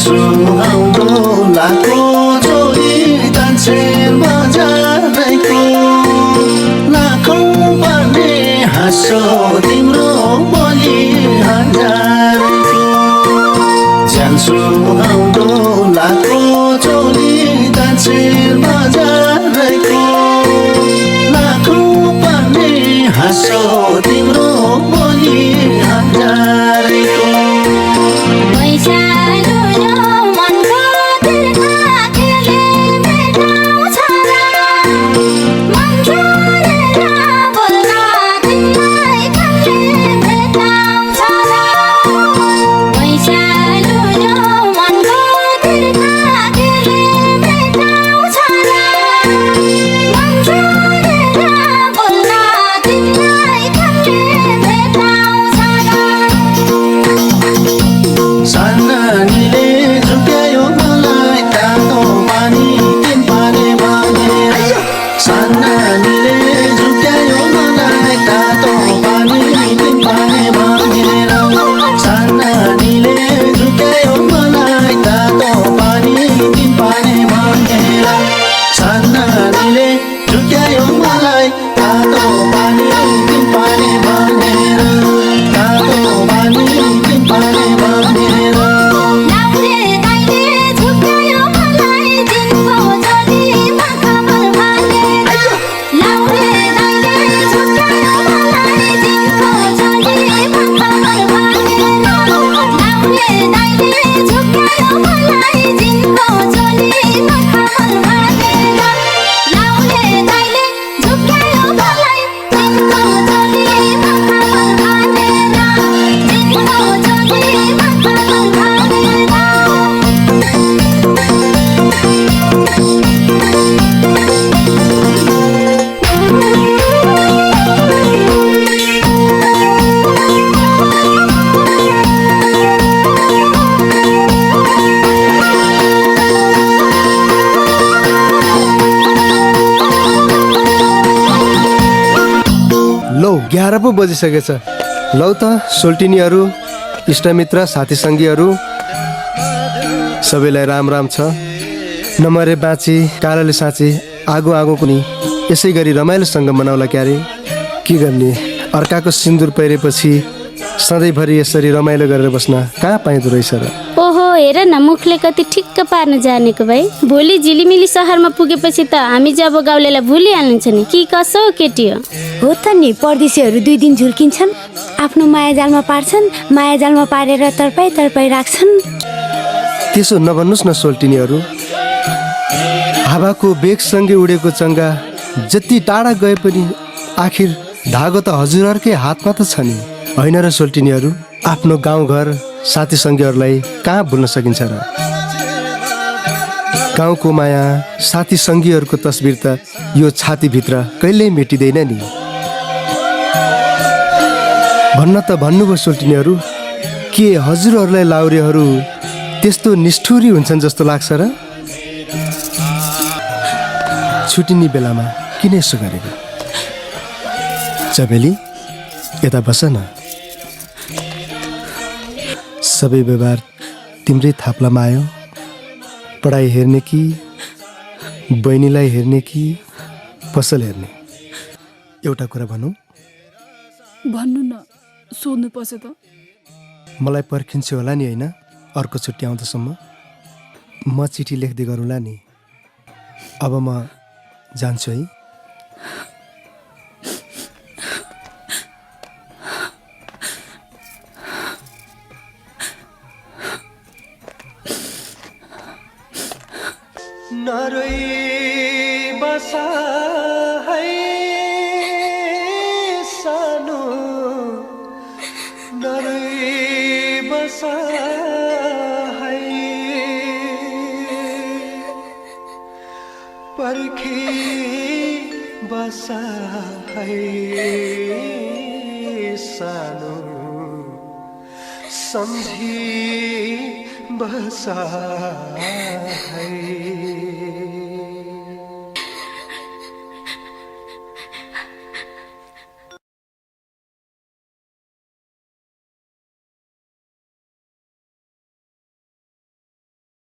जान्छु आउँदो लाखो जोडी तान्छे बजारैको लाखौँ पर्ने हाँसो तिम्रो बोली हजारैको जान्छु आउँदो लाखो जोडी तान्छे बजारैको लाखौँ पर्ने हाँसो तिम्रो बोली हजारैको लौ 11 पो बजिसकेछ। लौ त सोल्टिनीहरू, इष्टमित्र, साथी सङ्गीहरू सबैलाई राम राम छ। नमरे बाँची कालोले साँची आगो आगो पनि यसै गरी रमाइलोसँग मनाउला क्यारे। के गर्ने, अर्काको सिन्दुर पहिरेपछि सधैँभरि यसरी रमाइलो गरेर बस्न कहाँ पाइँदो रहेछ र। ओहो हेर न, मुखले कति ठिक्क पार्न जानेको भाइ। भोलि झिलिमिली सहरमा पुगेपछि त हामी जब गाउँलेलाई भुलिहाल्नुहुन्छ नि। के कसो केटी हो त नि, परदेशीहरू 2 दिन झुल्किन्छन्, आफ्नो माया जालमा पार्छन्, माया जालमा पारेर तर्पाई तर्पाई राख्छन्। त्यसो नभन्नुहोस् न सोल्टिनीहरू। हावाको बेगसँगै उडेको चङ्गा जति टाढा गए पनि आखिर धागो त हजुरहरूकै हातमा त छ नि, होइन र सोल्टिनीहरू। आफ्नो गाउँघर साथी सङ्गीहरूलाई कहाँ भुल्न सकिन्छ र। गाउँको माया साथी सङ्गीहरूको तस्बिर त यो छातीभित्र कहिल्यै मेटिँदैन नि। भन्न त भन्नुभयो सोल्टिनीहरू, के हजुरहरूलाई लाउरेहरू त्यस्तो निष्ठुरी हुन्छन् जस्तो लाग्छ र। छुटिने बेलामा किन यसो गरेको। चमेली यता बस न। सबै व्यवहार तिम्रै थाप्लामा आयो। पढाइ हेर्ने कि बहिनीलाई हेर्ने कि पसल हेर्ने। एउटा कुरा भनौँ। भन्नु न, सोध्नु पर्छ त। मलाई पर्खिन्छु होला नि, होइन? अर्को छुट्टी आउँदासम्म म चिठी लेख्दै गरौँला नि। अब म जान्छु है। नरोई बसा है सानो, नरोई बसा है पर्खी बसा है सानो, सम्झी बसा है।